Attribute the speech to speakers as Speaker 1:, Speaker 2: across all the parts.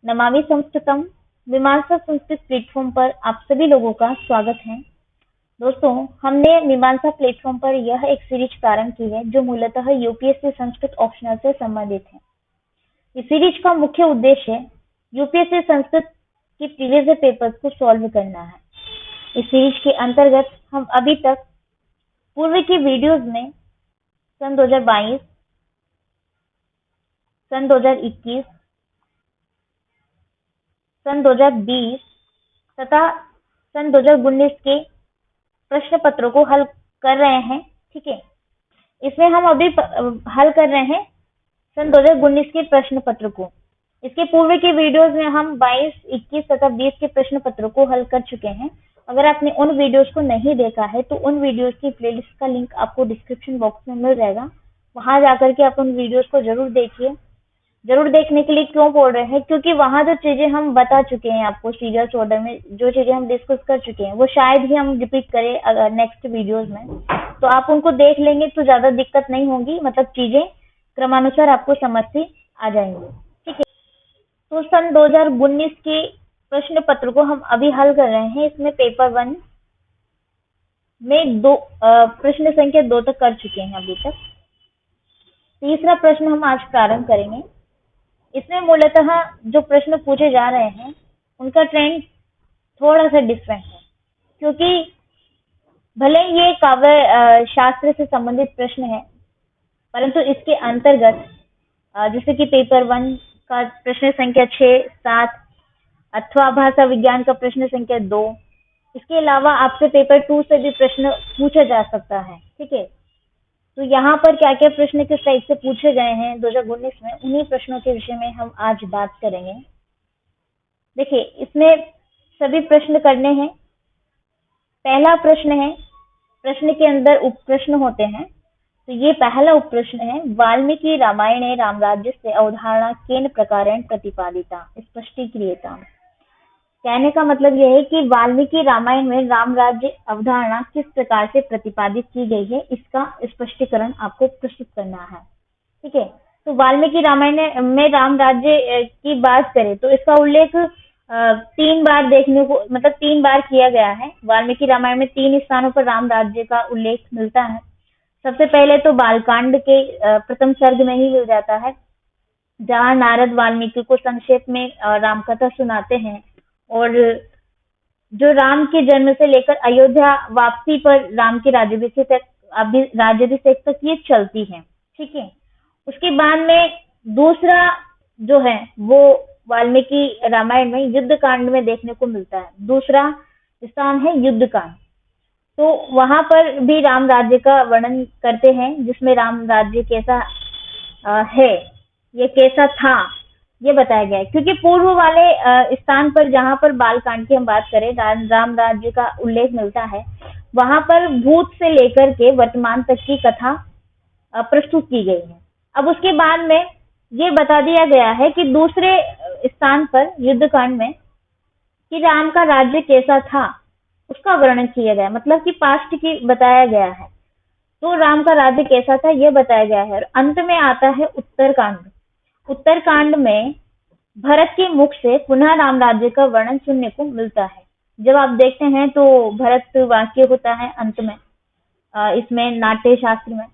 Speaker 1: नमामि संस्कृतम मीमांसा संस्कृत प्लेटफॉर्म पर आप सभी लोगों का स्वागत है। दोस्तों, हमने मीमांसा प्लेटफॉर्म पर यह एक सीरीज प्रारंभ की है जो मूलतः यूपीएससी संस्कृत ऑप्शनल से संबंधित है। इस सीरीज का मुख्य उद्देश्य यूपीएससी संस्कृत की प्रीवियस ईयर पेपर्स को सॉल्व करना है। इस सीरीज के अंतर्गत हम अभी तक पूर्व की वीडियोस में सन 2022, सन 2021, सन 2020 तथा सन 2019 के प्रश्न पत्रों को हल कर रहे हैं। ठीक है, इसमें हम अभी हल कर रहे हैं सन 2019 के प्रश्न पत्र को। इसके पूर्व के वीडियोस में हम 22, 21 तथा 20 के प्रश्न पत्रों को हल कर चुके हैं। अगर आपने उन वीडियोस को नहीं देखा है तो उन वीडियोस की प्लेलिस्ट का लिंक आपको डिस्क्रिप्शन बॉक्स में मिल जाएगा। वहां जाकर के आप उन वीडियोस को जरूर देखिए। जरूर देखने के लिए क्यों बोल रहे हैं, क्योंकि वहां जो चीजें हम बता चुके हैं आपको सीरियस ऑर्डर में, जो चीजें हम डिस्कस कर चुके हैं वो शायद ही हम रिपीट करें अगर नेक्स्ट वीडियोस में। तो आप उनको देख लेंगे तो ज्यादा दिक्कत नहीं होगी, मतलब चीजें क्रमानुसार आपको समझ से आ जाएंगी। ठीक है, तो सन 2019 के प्रश्न पत्र को हम अभी हल कर रहे हैं। इसमें पेपर 1 में प्रश्न संख्या 2 तक कर चुके हैं अभी तक। तीसरा प्रश्न हम आज प्रारंभ करेंगे। इसमें मूलतः जो प्रश्न पूछे जा रहे हैं उनका ट्रेंड थोड़ा सा डिफरेंट है, क्योंकि भले ये काव्य शास्त्र से संबंधित प्रश्न है, परंतु इसके अंतर्गत जैसे कि पेपर 1 का प्रश्न संख्या 6, 7 अथवा भाषा विज्ञान का प्रश्न संख्या 2, इसके अलावा आपसे पेपर 2 से भी प्रश्न पूछा जा सकता है। ठीक है, तो यहाँ पर क्या क्या प्रश्न किस टाइप से पूछे गए हैं 2019 में, उन्हीं प्रश्नों के विषय में हम आज बात करेंगे। देखिए, इसमें सभी प्रश्न करने हैं। पहला प्रश्न है, प्रश्न के अंदर उप प्रश्न होते हैं। तो ये पहला उप प्रश्न है, वाल्मीकि रामायणे रामराज्य से अवधारणा केन प्रकारेण प्रतिपादिता स्पष्टीक्रियता। कहने का मतलब यह है कि वाल्मीकि रामायण में राम राज्य अवधारणा किस प्रकार से प्रतिपादित की गई है, इसका स्पष्टीकरण आपको प्रस्तुत करना है। ठीक है, तो वाल्मीकि रामायण में राम राज्य की बात करें तो इसका उल्लेख 3 बार देखने को, मतलब 3 बार किया गया है। वाल्मीकि रामायण में 3 स्थानों पर राम राज्य का उल्लेख मिलता है। सबसे पहले तो बालकांड के प्रथम सर्ग में ही मिल जाता है, जहाँ नारद वाल्मीकि को संक्षेप में राम कथा सुनाते हैं और जो राम के जन्म से लेकर अयोध्या वापसी पर राम के राज्याभिषेक तक ये चलती है। ठीक है, उसके बाद में दूसरा जो है वो वाल्मीकि रामायण में युद्ध कांड में देखने को मिलता है। दूसरा स्थान है युद्ध कांड। तो वहां पर भी राम राज्य का वर्णन करते हैं, जिसमें राम राज्य कैसा है, ये कैसा था, ये बताया गया है। क्योंकि पूर्व वाले स्थान पर जहां पर बालकांड की हम बात करें, राम राज्य का उल्लेख मिलता है, वहां पर भूत से लेकर के वर्तमान तक की कथा प्रस्तुत की गई है। अब उसके बाद में ये बता दिया गया है कि दूसरे स्थान पर युद्धकांड में कि राम का राज्य कैसा था उसका वर्णन किया गया, मतलब कि पास्ट की बताया गया है। तो राम का राज्य कैसा था यह बताया गया है। और अंत में आता है उत्तरकांड। उत्तरकांड में भरत के मुख से पुनः राम राज्य का वर्णन सुनने को मिलता है। जब आप देखते हैं तो भरत वाक्य होता है अंत में इसमें नाट्य शास्त्र में।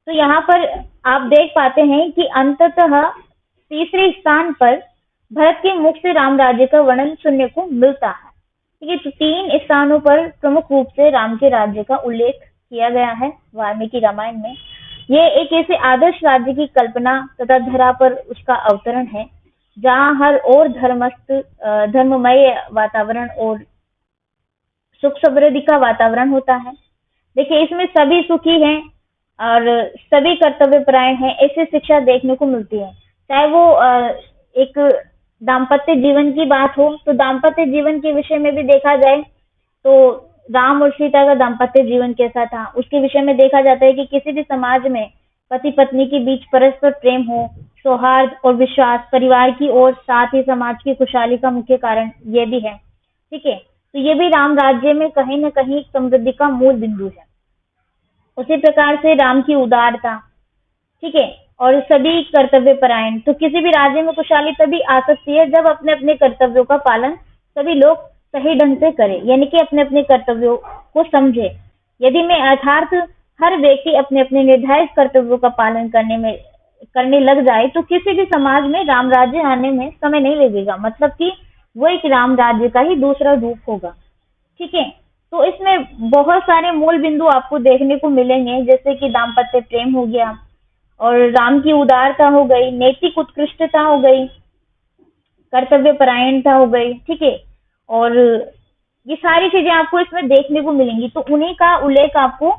Speaker 1: तो यहाँ पर आप देख पाते हैं कि अंततः तीसरे स्थान पर भरत के मुख से राम राज्य का वर्णन सुनने को मिलता है। ठीक है, तो 3 स्थानों पर प्रमुख रूप से राम के राज्य का उल्लेख किया गया है वाल्मीकि रामायण में। ये एक ऐसे आदर्श राज्य की कल्पना तथा धरा पर उसका अवतरण है, जहाँ हर ओर धर्ममय वातावरण और सुख समृद्धि का वातावरण होता है। देखिए, इसमें सभी सुखी हैं और सभी कर्तव्यपरायण हैं, ऐसी शिक्षा देखने को मिलती है। चाहे वो एक दाम्पत्य जीवन की बात हो, तो दाम्पत्य जीवन के विषय में भी देखा जाए तो राम और सीता का दाम्पत्य जीवन कैसा था, उसके विषय में देखा जाता है कि किसी भी समाज में पति पत्नी के बीच परस्पर प्रेम हो, सौहार्द और विश्वास परिवार की और साथ ही समाज की खुशहाली का मुख्य कारण ये भी है। ठीक है, तो ये भी राम राज्य में कहीं न कहीं समृद्धि का मूल बिंदु है। उसी प्रकार से राम की उदारता, ठीक है, और सभी कर्तव्य परायण। तो किसी भी राज्य में खुशहाली तभी आ सकती है जब अपने अपने कर्तव्यों का पालन सभी लोग सही ढंग से करें, यानी कि अपने अपने कर्तव्यों को समझे। यदि मैं अर्थात हर व्यक्ति अपने अपने निर्धारित कर्तव्यों का पालन करने लग जाए तो किसी भी समाज में राम राज्य आने में समय नहीं लगेगा, मतलब कि वो एक राम राज्य का ही दूसरा रूप होगा। ठीक है, तो इसमें बहुत सारे मूल बिंदु आपको देखने को मिलेंगे, जैसे कि दाम्पत्य प्रेम हो गया, और राम की उदारता हो गई, नैतिक उत्कृष्टता हो गई, कर्तव्य परायणता हो गई। ठीक है, और ये सारी चीजें आपको इसमें देखने को मिलेंगी, तो उन्हीं का उल्लेख आपको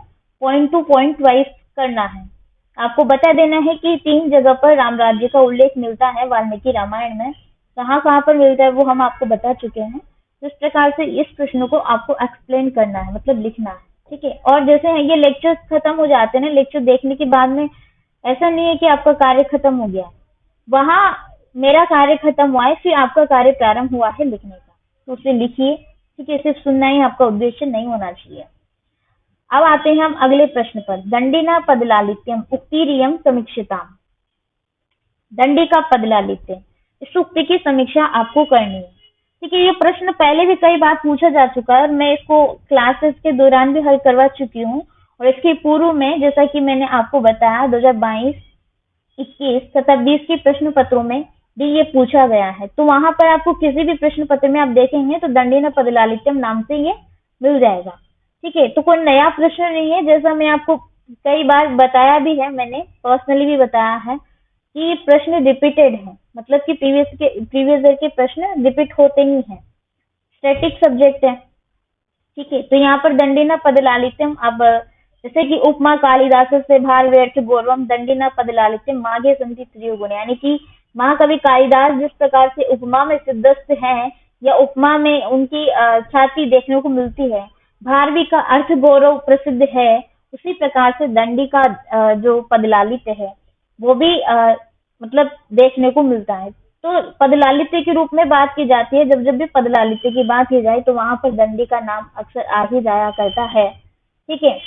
Speaker 1: पॉइंट टू पॉइंट वाइज करना है। आपको बता देना है कि 3 जगह पर राम राज्य का उल्लेख मिलता है वाल्मीकि रामायण में। कहाँ कहाँ पर मिलता है वो हम आपको बता चुके हैं। इस प्रकार से इस प्रश्न को आपको एक्सप्लेन करना है, मतलब लिखना है। ठीक है, और जैसे ये लेक्चर खत्म हो जाते हैं ना, लेक्चर देखने के बाद में ऐसा नहीं है कि आपका कार्य खत्म हो गया, वहां मेरा कार्य खत्म हुआ है, फिर आपका कार्य प्रारंभ हुआ है लिखने का, तो उसे लिखिए। ठीक है, सिर्फ सुनना ही आपका उद्देश्य नहीं होना चाहिए। अब आते हैं हम अगले प्रश्न पर। दंडिना पदलालित्यम उक्तिरियम समीक्षिताम। दंडी का पदलालित्य, इस उक्ति की समीक्षा आपको करनी है। ठीक है, ये प्रश्न पहले भी कई बार पूछा जा चुका है और मैं इसको क्लासेस के दौरान भी हल करवा चुकी हूँ। और इसके पूर्व में जैसा कि मैंने आपको बताया 2022, 21 तथा 20 के प्रश्न पत्रों में भी ये पूछा गया है। तो वहां पर आपको किसी भी प्रश्न पत्र में आप देखेंगे तो दंडिना पदलालित्यम नाम से ये मिल जाएगा। ठीक है, तो कोई नया प्रश्न नहीं है, जैसा मैं आपको कई बार बताया भी है, मैंने पर्सनली भी बताया है कि प्रश्न रिपीटेड है, मतलब कि प्रीवियस ईयर के प्रश्न रिपीट होते ही हैं, स्टैटिक सब्जेक्ट है। ठीक है, तो यहाँ पर दंडिना पदलालित्यम, अब जैसे कि उपमा कालिदास से भार व्यर्थ गौरवम दंडिना पदलालित्यम माघे संति त्रियुगुण, यानी कि महाकवि कालिदास जिस प्रकार से उपमा में सिद्धस्त है या उपमा में उनकी ख्याति देखने को मिलती है, भारवी का अर्थ गौरव प्रसिद्ध है, उसी प्रकार से दंडी का जो पदलालित्य है वो भी मतलब देखने को मिलता है। तो पदलालित्य के रूप में बात की जाती है, जब जब भी पदलालित्य की बात की जाए तो वहां पर दंडी का नाम अक्सर आ ही जाया करता है। ठीक है,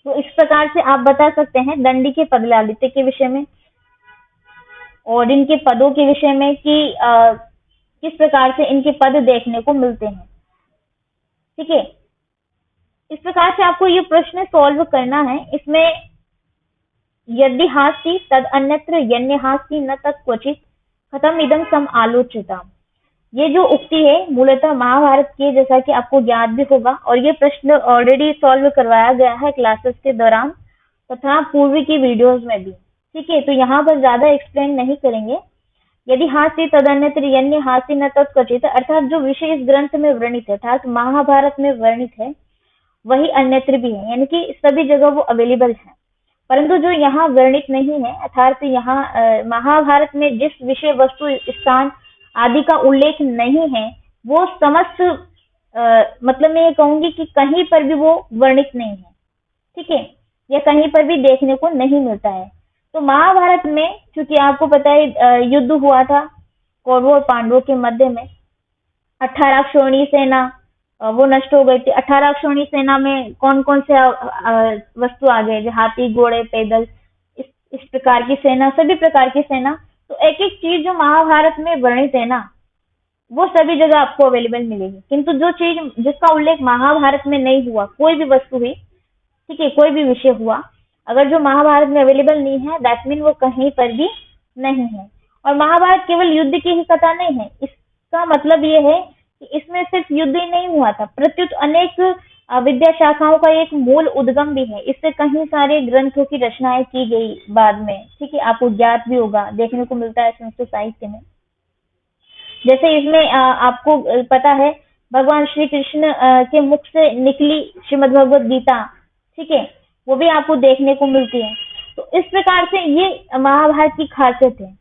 Speaker 1: तो इस प्रकार से आप बता सकते हैं दंडी के पदलालित्य के विषय में और इनके पदों के विषय में कि किस प्रकार से इनके पद देखने को मिलते हैं। ठीक है, इस प्रकार से आपको ये प्रश्न सॉल्व करना है। इसमें यदि हास्ति तद अन्यत्र यन्य हास्ति न तत् क्वचित खत्म इदम सम आलोचिता। ये जो उक्ति है मूलतः महाभारत की, जैसा कि आपको ज्ञात भी होगा, और ये प्रश्न ऑलरेडी सॉल्व करवाया गया है क्लासेस के दौरान तथा पूर्व की वीडियोस में भी। ठीक है, तो यहाँ पर ज्यादा एक्सप्लेन नहीं करेंगे। यदि हास्ति तदन्यत्र यन्य हास्ति न तत् क्वचित, अर्थात जो विषय इस ग्रंथ में वर्णित है, अर्थात महाभारत में वर्णित है, वही अन्यत्र भी है, यानी कि सभी जगह वो अवेलेबल है। परंतु जो यहाँ वर्णित नहीं है, अर्थात यहाँ महाभारत में जिस विषय वस्तु स्थान आदि का उल्लेख नहीं है, वो समस्त मतलब मैं ये कहूंगी कि कहीं पर भी वो वर्णित नहीं है। ठीक है, या कहीं पर भी देखने को नहीं मिलता है। तो महाभारत में चूंकि आपको पता है युद्ध हुआ था कौरवों और पांडवों के मध्य में, 18 अक्षौहिणी सेना वो नष्ट हो गई थी। 18 अक्षौहिणी सेना में कौन कौन से वस्तु आ गए, हाथी, घोड़े, पैदल, इस प्रकार की सेना, सभी प्रकार की सेना। तो एक एक चीज जो महाभारत में वर्णित है ना, वो सभी जगह आपको अवेलेबल मिलेगी। किंतु जो चीज जिसका उल्लेख महाभारत में नहीं हुआ, कोई भी वस्तु हुई, ठीक है, कोई भी विषय हुआ, अगर जो महाभारत में अवेलेबल नहीं है, दैट मीन वो कहीं पर भी नहीं है। और महाभारत केवल युद्ध की ही कथा नहीं है, इसका मतलब ये है कि इसमें सिर्फ युद्ध ही नहीं हुआ था, प्रत्युत अनेक विद्या शाखाओं का एक मूल उद्गम भी है। इससे कहीं सारे ग्रंथों की रचनाएं की गई बाद में। ठीक है, आपको ज्ञात भी होगा, देखने को मिलता है संस्कृत साहित्य में। जैसे इसमें आपको पता है भगवान श्री कृष्ण के मुख से निकली श्रीमद् भगवत गीता, ठीक है, वो भी आपको देखने को मिलती है। तो इस प्रकार से ये महाभारत की खासियत है।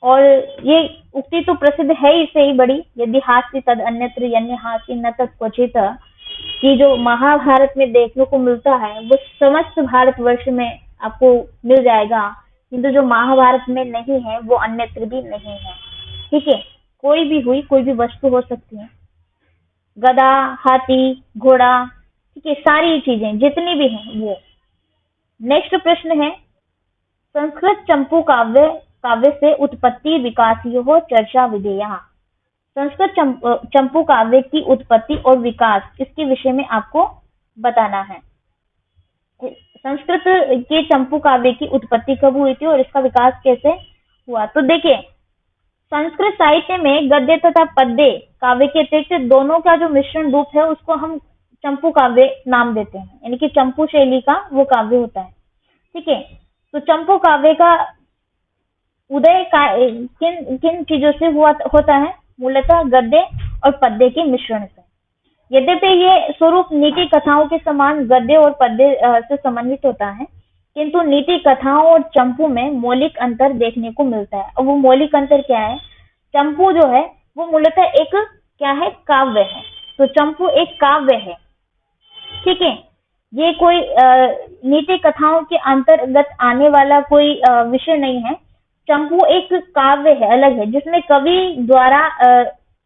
Speaker 1: और ये उक्ति तो प्रसिद्ध है ही से ही बड़ी, यदि हास्ति तद अन्यत्र यन्य हास्ति न तत् क्वचित, कि जो महाभारत में देखने को मिलता है वो समस्त भारतवर्ष में आपको मिल जाएगा, किंतु जो महाभारत में नहीं है वो अन्यत्र भी नहीं है। ठीक है, कोई भी हुई, कोई भी वस्तु हो सकती है, गदा, हाथी, घोड़ा, ठीक है, सारी चीजें जितनी भी हैं वो। नेक्स्ट प्रश्न है संस्कृत चंपू काव्य से उत्पत्ति विकासयोः चर्चा विधेयः। संस्कृत चंपू काव्य की उत्पत्ति और विकास इसके विषय में आपको बताना है। संस्कृत के चंपू काव्य की उत्पत्ति कब हुई थी और इसका विकास कैसे हुआ। तो देखिए, संस्कृत साहित्य में गद्य तथा पद्य काव्य के अतिरिक्त दोनों का जो मिश्रण रूप है उसको हम चंपू काव्य नाम देते हैं, यानी कि चंपू शैली का वो काव्य होता है। ठीक है, तो चंपू काव्य का उदय किन किन चीजों से होता है, मूलतः गद्य और पद्य के मिश्रण से। यद्यपि ये स्वरूप नीति कथाओं के समान गद्य और पद्य से समन्वित होता है, किंतु नीति कथाओं और चंपू में मौलिक अंतर देखने को मिलता है। और वो मौलिक अंतर क्या है, चंपू जो है वो मूलतः एक क्या है, काव्य है। तो चंपू एक काव्य है। ठीक है, ये कोई नीति कथाओं के अंतर्गत आने वाला कोई विषय नहीं है। चंपू एक काव्य है, अलग है, जिसमें कवि द्वारा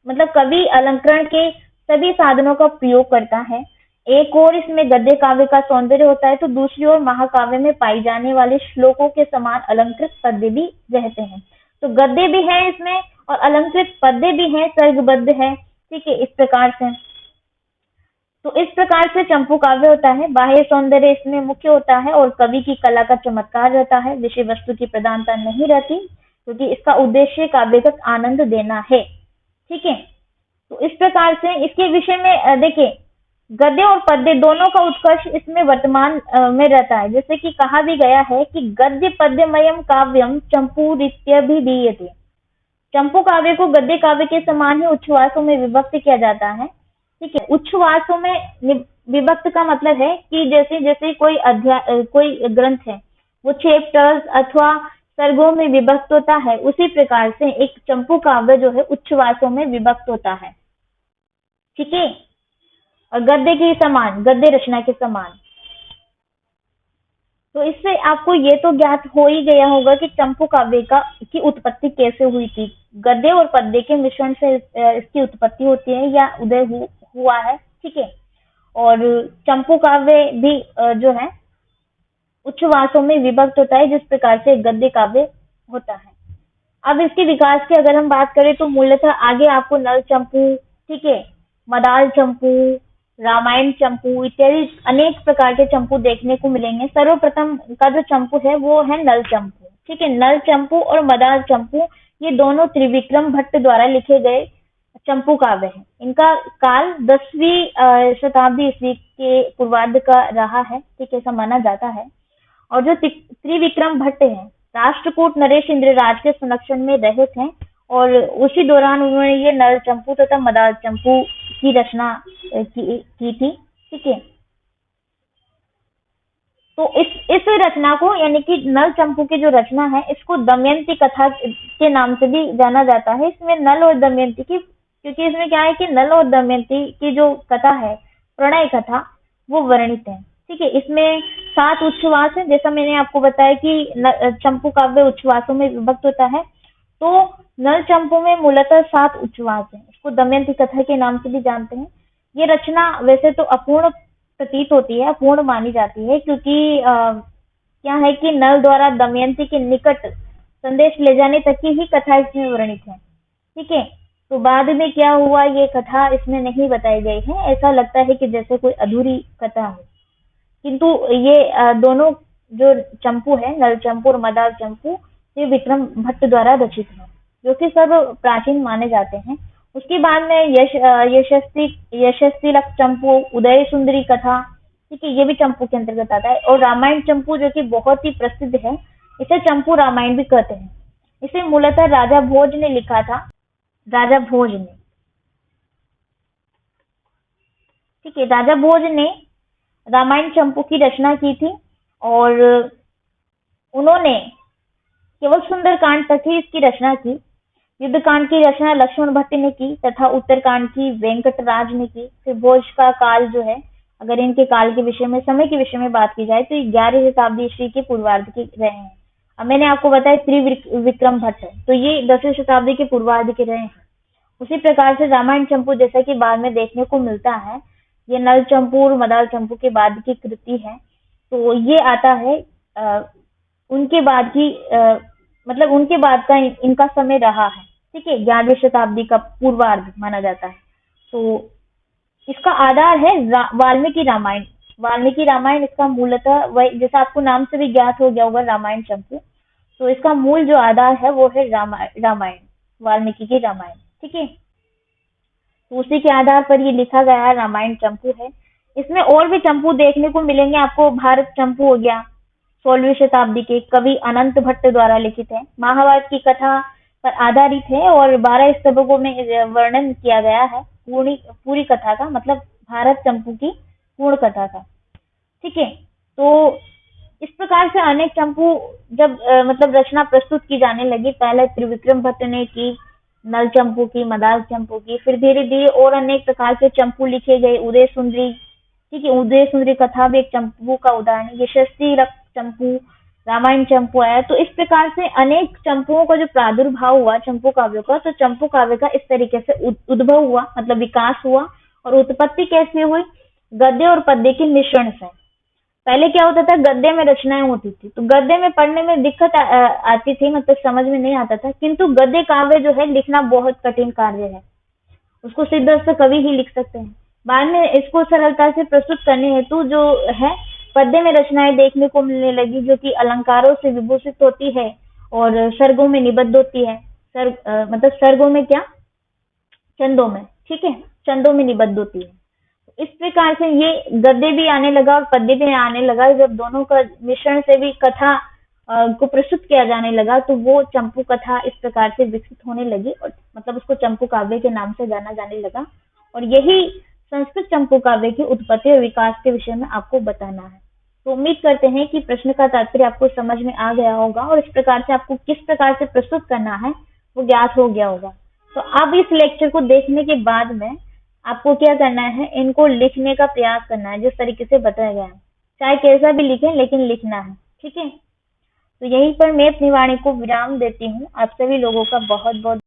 Speaker 1: मतलब कवि अलंकरण के सभी साधनों का प्रयोग करता है। एक और इसमें गद्य काव्य का सौंदर्य होता है, तो दूसरी ओर महाकाव्य में पाई जाने वाले श्लोकों के समान अलंकृत पद्य भी रहते हैं। तो गद्य भी है इसमें और अलंकृत पद्य भी है, सर्गबद्ध है। ठीक है, इस प्रकार से, तो इस प्रकार से चंपू काव्य होता है। बाह्य सौंदर्य इसमें मुख्य होता है और कवि की कला का चमत्कार रहता है। विषय वस्तु की प्रधानता नहीं रहती, क्योंकि इसका उद्देश्य काव्यगत आनंद देना है। ठीक है, तो इस प्रकार से इसके विषय में देखिए, गद्य और पद्य दोनों का उत्कर्ष इसमें वर्तमान में रहता है। जैसे कि कहा भी गया है कि गद्य पद्यमयम काव्यम चंपूरित्यभिधीयते। चंपू काव्य को गद्य काव्य के समान ही उच्छ्वासों में विभक्त किया जाता है। ठीक है, उच्छ्वासों में विभक्त का मतलब है कि जैसे जैसे कोई अध्याय कोई ग्रंथ है वो चैप्टर्स अथवा सर्गों में विभक्त होता है, उसी प्रकार से एक चंपू काव्य जो है उच्छ्वासों में विभक्त होता है। ठीक है, और गद्य के समान, गद्य रचना के समान। तो इससे आपको ये तो ज्ञात हो ही गया होगा कि चंपू काव्य की उत्पत्ति कैसे हुई थी। गद्य और पद्य के मिश्रण से इसकी उत्पत्ति होती है या उदय हुआ है। ठीक है, और चंपू काव्य भी जो है उच्छ्वासों में विभक्त होता है, जिस प्रकार से गद्य काव्य होता है। अब इसके विकास की अगर हम बात करें तो मूलतः आगे आपको नल चंपू, ठीक है, मदाल चंपू, रामायण चंपू इत्यादि अनेक प्रकार के चंपू देखने को मिलेंगे। सर्वप्रथम का जो चंपू है वो है नल चंपू। ठीक है, नल चंपू और मदाल चंपू ये दोनों त्रिविक्रम भट्ट द्वारा लिखे गए चंपू काव्य हैं। इनका काल 10वीं शताब्दी ईस्वी के पूर्वार्ध का रहा है। ठीक है, ऐसा माना जाता है। और जो त्रिविक्रम भट्ट हैं, राष्ट्रकूट नरेश इंद्रराज के संरक्षण में रहे थे और उसी दौरान उन्होंने ये नल चंपू तथा मदाल चंपू की रचना की थी। ठीक है, तो इस रचना को, यानी कि नल चंपू की जो रचना है, इसको दमयंती कथा के नाम से भी जाना जाता है। इसमें नल और दमयंती की, क्योंकि इसमें क्या है कि नल और दमयंती की जो कथा है, प्रणय कथा, वो वर्णित है। ठीक है, इसमें 7 उच्छ्वास है। जैसा मैंने आपको बताया कि चंपू काव्य उच्छ्वासों में विभक्त होता है, तो नल चंपू में मूलतः 7 उच्छ्वास है। इसको दमयंती कथा के नाम से भी जानते हैं। ये रचना वैसे तो अपूर्ण प्रतीत होती है, अपूर्ण मानी जाती है, क्योंकि क्या है कि नल द्वारा दमयंती के निकट संदेश ले जाने तक की ही कथा इसमें वर्णित है। ठीक है, तो बाद में क्या हुआ ये कथा इसमें नहीं बताई गई है। ऐसा लगता है कि जैसे कोई अधूरी कथा हो, किंतु ये दोनों जो चंपू है, नल चंपू और मदाल चंपू, ये विक्रम भट्ट द्वारा रचित है, जो कि सब प्राचीन माने जाते हैं। उसके बाद में यशस्वी चंपू, उदय सुंदरी कथा, ठीक है, ये भी चंपू के अंतर्गत आता है। और रामायण चंपू जो कि बहुत ही प्रसिद्ध है, इसे चंपू रामायण भी कहते हैं। इसे मूलतः राजा भोज ने लिखा था, राजा भोज ने। ठीक है, राजा भोज ने रामायण चंपू की रचना की थी और उन्होंने केवल सुंदरकांड तक ही इसकी रचना की। युद्धकांड की रचना लक्ष्मण भट्ट ने की तथा उत्तरकांड की वेंकटराज ने की। फिर भोज का काल जो है, अगर इनके काल के विषय में, समय के विषय में बात की जाए तो 11वीं शताब्दी ईस्वी के पूर्वार्ध के रहे हैं। अब मैंने आपको बताया त्रिविक्रम भट्ट, तो ये 10वीं शताब्दी के पूर्वार्ध के रहे हैं। उसी प्रकार से रामायण चंपू, जैसा कि बाद में देखने को मिलता है, ये नल चंपू और मदाल चंपू के बाद की कृति है। तो ये आता है उनके बाद की मतलब उनके बाद का इनका समय रहा है। ठीक है, 11वीं शताब्दी का पूर्वार्ध माना जाता है। तो इसका आधार है वाल्मीकि रामायण। वाल्मीकि रामायण इसका मूलतः वही, जैसा आपको नाम से भी ज्ञात हो गया होगा, रामायण चंपू। तो इसका मूल जो आधार है वो है रामायण, वाल्मीकि की रामायण। ठीक है, तो उसी के आधार पर ये लिखा गया है, रामायण चंपू है। इसमें और भी चंपू देखने को मिलेंगे आपको। भारत चंपू हो गया, 16वीं शताब्दी के कवि अनंत भट्ट द्वारा लिखित है, महाभारत की कथा पर आधारित है और 12 स्तवकों में वर्णन किया गया है पूरी पूरी कथा का, मतलब भारत चंपू की पूर्ण कथा का। ठीक है, तो इस प्रकार से अनेक चंपू जब मतलब रचना प्रस्तुत की जाने लगी, पहले त्रिविक्रम भट्ट ने की, नल चंपू की, मदार चंपू की, फिर धीरे धीरे और अनेक प्रकार के चंपू लिखे गए, उदय सुंदरी। ठीक है, उदय सुंदरी कथा भी एक चंपू का उदाहरण है। यशस्वी रक्त चंपू, रामायण चंपू आया। तो इस प्रकार से अनेक चंपुओं का जो प्रादुर्भाव हुआ चंपू काव्य का, तो चंपू काव्य का इस तरीके से उद्भव हुआ, मतलब विकास हुआ। और उत्पत्ति कैसे हुई? गद्य और पद्य के मिश्रण से। पहले क्या होता था, गद्य में रचनाएं होती थी, तो गद्य में पढ़ने में दिक्कत आती थी, मतलब समझ में नहीं आता था। किंतु गद्य काव्य जो है लिखना बहुत कठिन कार्य है, उसको सिद्धस्थ कवि ही लिख सकते हैं। बाद में इसको सरलता से प्रस्तुत करने हेतु जो है पद्य में रचनाएं देखने को मिलने लगी, जो कि अलंकारों से विभूषित होती है और सर्गों में निबद्ध होती है। मतलब सर्गों में क्या, चंदों में। ठीक है, चंदों में निबद्ध होती है। इस प्रकार से ये गद्य भी आने लगा और पद्य भी आने लगा। जब दोनों का मिश्रण से भी कथा को प्रस्तुत किया जाने लगा, तो वो चंपू कथा इस प्रकार से विकसित होने लगी और मतलब उसको चंपू काव्य के नाम से जाना जाने लगा। और यही संस्कृत चंपू काव्य की उत्पत्ति और विकास के विषय में आपको बताना है। तो उम्मीद करते हैं कि प्रश्न का तात्पर्य आपको समझ में आ गया होगा और इस प्रकार से आपको किस प्रकार से प्रस्तुत करना है वो ज्ञात हो गया होगा। तो अब इस लेक्चर को देखने के बाद में आपको क्या करना है, इनको लिखने का प्रयास करना है जिस तरीके से बताया गया है। चाहे कैसा भी लिखें, लेकिन लिखना है। ठीक है, तो यहीं पर मैं अपनी वाणी को विराम देती हूँ। आप सभी लोगों का बहुत बहुत